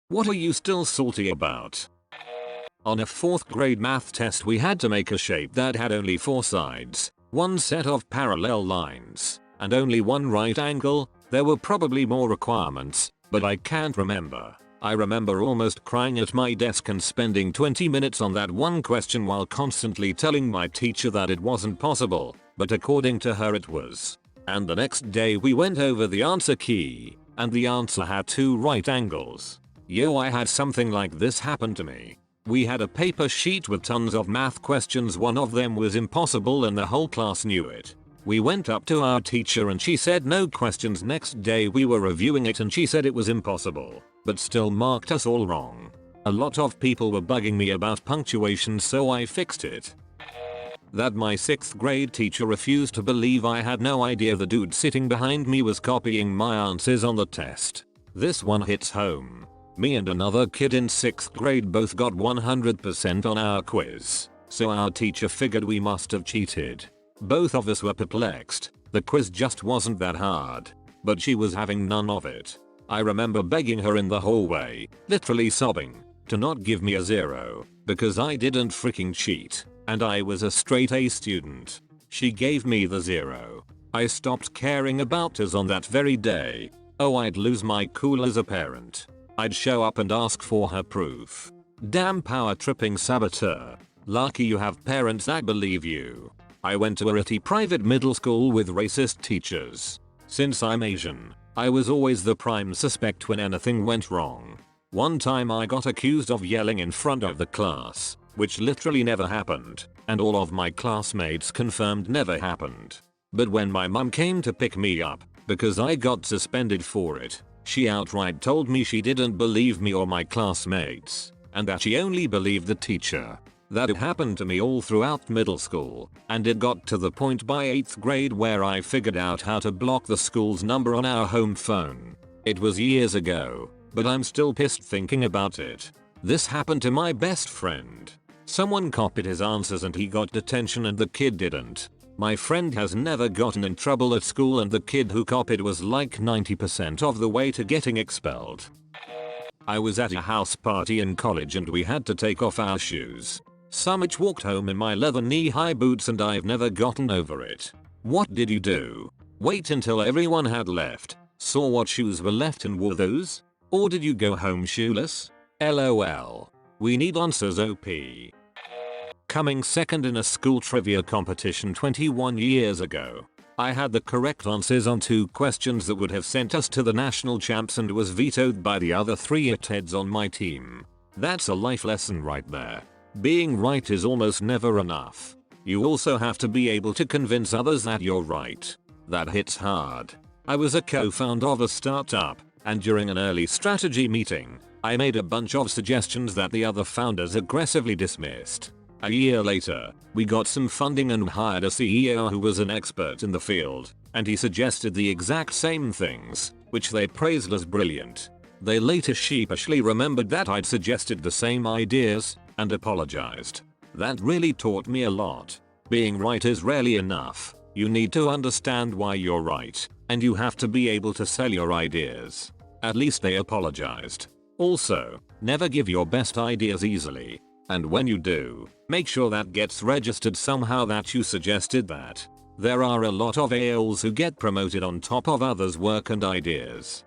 What are you still salty about? On a 4th grade math test we had to make a shape that had only 4 sides, 1 set of parallel lines, and only 1 right angle. There were probably more requirements, but I can't remember. I remember almost crying at my desk and spending 20 minutes on that one question while constantly telling my teacher that it wasn't possible, but according to her it was. And the next day we went over the answer key, and the answer had 2 right angles. Yo, I had something like this happen to me. We had a paper sheet with tons of math questions. One of them was impossible and the whole class knew it. We went up to our teacher and she said no questions. Next day we were reviewing it and she said it was impossible, but still marked us all wrong. A lot of people were bugging me about punctuation, so I fixed it. That my 6th grade teacher refused to believe I had no idea the dude sitting behind me was copying my answers on the test. This one hits home. Me and another kid in 6th grade both got 100% on our quiz, so our teacher figured we must have cheated. Both of us were perplexed. The quiz just wasn't that hard, but she was having none of it. I remember begging her in the hallway, literally sobbing, to not give me a 0, because I didn't freaking cheat, and I was a straight A student. She gave me the 0. I stopped caring about us on that very day. Oh, I'd lose my cool as a parent. I'd show up and ask for her proof. Damn power tripping saboteur. Lucky you have parents that believe you. I went to a ratty private middle school with racist teachers. Since I'm Asian, I was always the prime suspect when anything went wrong. One time I got accused of yelling in front of the class, which literally never happened, and all of my classmates confirmed never happened. But when my mum came to pick me up, because I got suspended for it, she outright told me she didn't believe me or my classmates, and that she only believed the teacher. That it happened to me all throughout middle school, and it got to the point by 8th grade where I figured out how to block the school's number on our home phone. It was years ago, but I'm still pissed thinking about it. This happened to my best friend. Someone copied his answers and he got detention and the kid didn't. My friend has never gotten in trouble at school and the kid who copied was like 90% of the way to getting expelled. I was at a house party in college and we had to take off our shoes. Summit walked home in my leather knee-high boots and I've never gotten over it. What did you do? Wait until everyone had left, saw what shoes were left and wore those? Or did you go home shoeless? LOL. We need answers OP. Coming second in a school trivia competition 21 years ago. I had the correct answers on 2 questions that would have sent us to the national champs and was vetoed by the other 3 itheads on my team. That's a life lesson right there. Being right is almost never enough. You also have to be able to convince others that you're right. That hits hard. I was a co-founder of a startup, and during an early strategy meeting, I made a bunch of suggestions that the other founders aggressively dismissed. A year later, we got some funding and hired a CEO who was an expert in the field, and he suggested the exact same things, which they praised as brilliant. They later sheepishly remembered that I'd suggested the same ideas, and apologized. That really taught me a lot. Being right is rarely enough. You need to understand why you're right, and you have to be able to sell your ideas. At least they apologized. Also, never give your best ideas easily. And when you do, make sure that gets registered somehow that you suggested that. There are a lot of AOls who get promoted on top of others' work and ideas.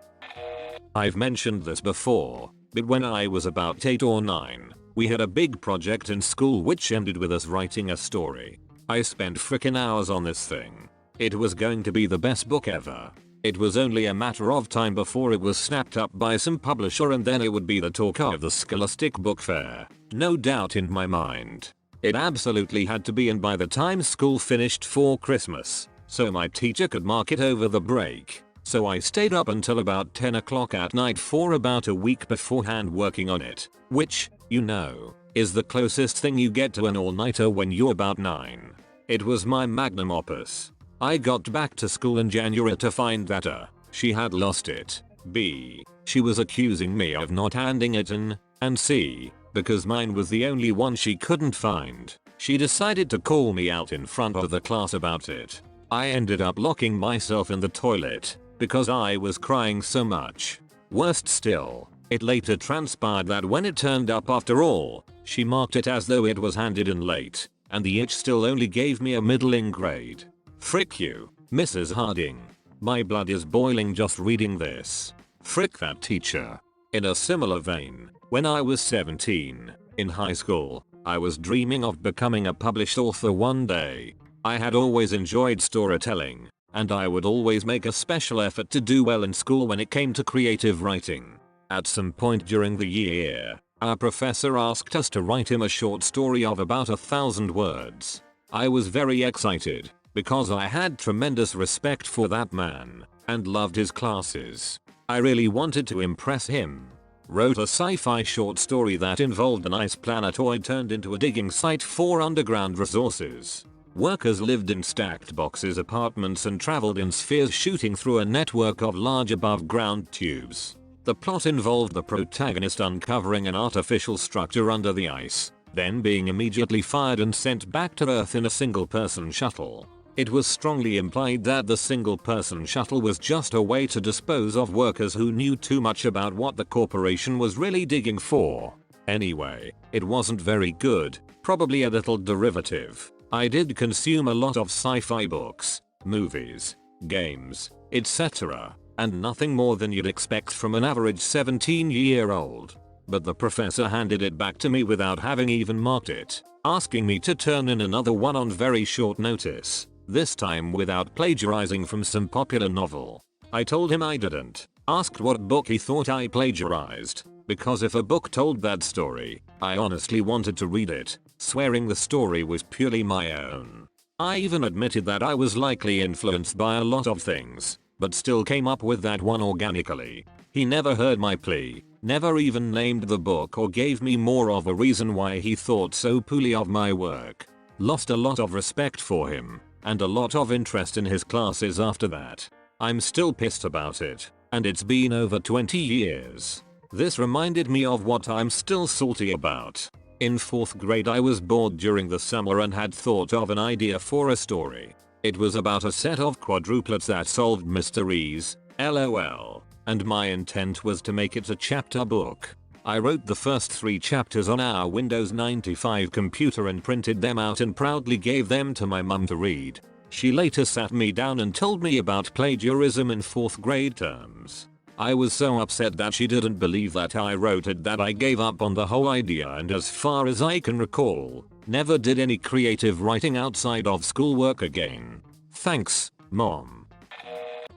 I've mentioned this before, but when I was about 8 or 9, we had a big project in school which ended with us writing a story. I spent frickin' hours on this thing. It was going to be the best book ever. It was only a matter of time before it was snapped up by some publisher and then it would be the talk of the Scholastic Book Fair. No doubt in my mind. It absolutely had to be in by the time school finished for Christmas, so my teacher could mark it over the break. So I stayed up until about 10 o'clock at night for about a week beforehand working on it, which, you know, is the closest thing you get to an all-nighter when you're about 9. It was my magnum opus. I got back to school in January to find that A, she had lost it, B, she was accusing me of not handing it in, and C, because mine was the only one she couldn't find, she decided to call me out in front of the class about it. I ended up locking myself in the toilet because I was crying so much. Worst still, It later transpired that when it turned up after all, she marked it as though it was handed in late, and the itch still only gave me a middling grade. Frick you, Mrs. Harding. My blood is boiling just reading this. Frick that teacher. In a similar vein, when I was 17, in high school, I was dreaming of becoming a published author one day. I had always enjoyed storytelling, and I would always make a special effort to do well in school when it came to creative writing. At some point during the year, our professor asked us to write him a short story of about 1,000 words. I was very excited, because I had tremendous respect for that man, and loved his classes. I really wanted to impress him. Wrote a sci-fi short story that involved an ice planetoid turned into a digging site for underground resources. Workers lived in stacked boxes apartments and traveled in spheres shooting through a network of large above-ground tubes. The plot involved the protagonist uncovering an artificial structure under the ice, then being immediately fired and sent back to Earth in a single-person shuttle. It was strongly implied that the single-person shuttle was just a way to dispose of workers who knew too much about what the corporation was really digging for. Anyway, it wasn't very good, probably a little derivative. I did consume a lot of sci-fi books, movies, games, etc., and nothing more than you'd expect from an average 17-year-old. But the professor handed it back to me without having even marked it, asking me to turn in another one on very short notice, this time without plagiarizing from some popular novel. I told him I didn't, asked what book he thought I plagiarized, because if a book told that story, I honestly wanted to read it, swearing the story was purely my own. I even admitted that I was likely influenced by a lot of things, but still came up with that one organically. He never heard my plea, never even named the book or gave me more of a reason why he thought so poorly of my work. Lost a lot of respect for him, and a lot of interest in his classes after that. I'm still pissed about it, and it's been over 20 years. This reminded me of what I'm still salty about. In 4th grade I was bored during the summer and had thought of an idea for a story. It was about a set of quadruplets that solved mysteries, lol, and my intent was to make it a chapter book. I wrote the first 3 chapters on our Windows 95 computer and printed them out and proudly gave them to my mum to read. She later sat me down and told me about plagiarism in 4th grade terms. I was so upset that she didn't believe that I wrote it that I gave up on the whole idea, and as far as I can recall, never did any creative writing outside of schoolwork again. Thanks, Mom.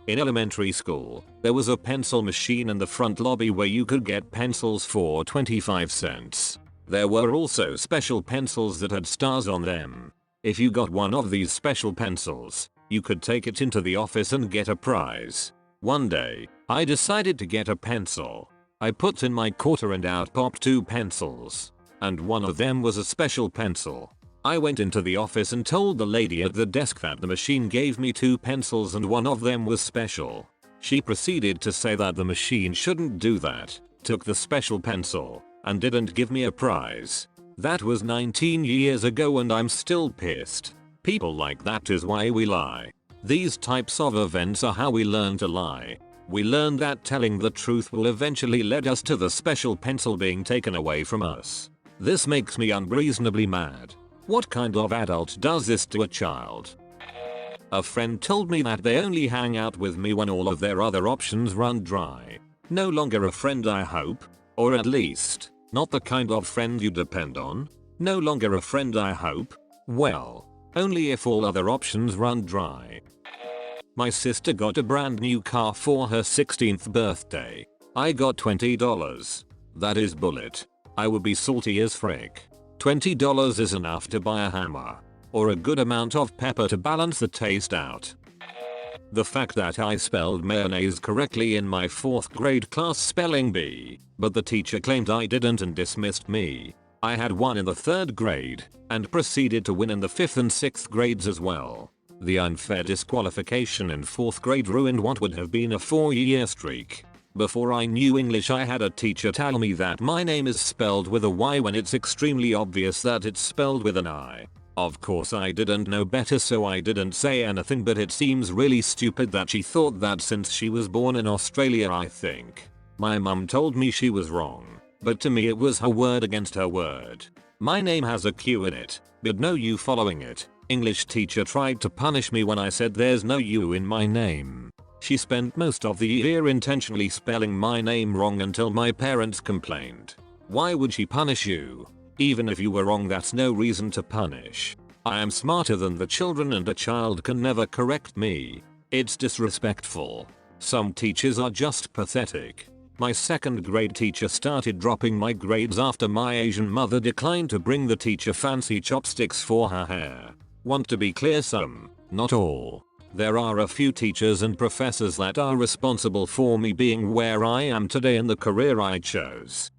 In elementary school, there was a pencil machine in the front lobby where you could get pencils for 25 cents. There were also special pencils that had stars on them. If you got one of these special pencils, you could take it into the office and get a prize. One day, I decided to get a pencil. I put in my quarter and out popped 2 pencils. And one of them was a special pencil. I went into the office and told the lady at the desk that the machine gave me 2 pencils and one of them was special. She proceeded to say that the machine shouldn't do that, took the special pencil, and didn't give me a prize. That was 19 years ago and I'm still pissed. People like that is why we lie. These types of events are how we learn to lie. We learn that telling the truth will eventually lead us to the special pencil being taken away from us. This makes me unreasonably mad. What kind of adult does this to a child? A friend told me that they only hang out with me when all of their other options run dry. No longer a friend, I hope. Or at least, not the kind of friend you depend on. No longer a friend, I hope. Well, only if all other options run dry. My sister got a brand new car for her 16th birthday. I got $20. That is bullet. I would be salty as frick. $20 is enough to buy a hammer. Or a good amount of pepper to balance the taste out. The fact that I spelled mayonnaise correctly in my 4th grade class spelling bee, but the teacher claimed I didn't and dismissed me. I had won in the 3rd grade, and proceeded to win in the 5th and 6th grades as well. The unfair disqualification in 4th grade ruined what would have been a 4-year streak. Before I knew English I had a teacher tell me that my name is spelled with a Y when it's extremely obvious that it's spelled with an I. Of course I didn't know better, so I didn't say anything, but it seems really stupid that she thought that since she was born in Australia, I think. My mum told me she was wrong, but to me it was her word against her word. My name has a Q in it, but no U following it. English teacher tried to punish me when I said there's no U in my name. She spent most of the year intentionally spelling my name wrong until my parents complained. Why would she punish you? Even if you were wrong, that's no reason to punish. I am smarter than the children and a child can never correct me. It's disrespectful. Some teachers are just pathetic. My second grade teacher started dropping my grades after my Asian mother declined to bring the teacher fancy chopsticks for her hair. Want to be clear, some, not all. There are a few teachers and professors that are responsible for me being where I am today and the career I chose.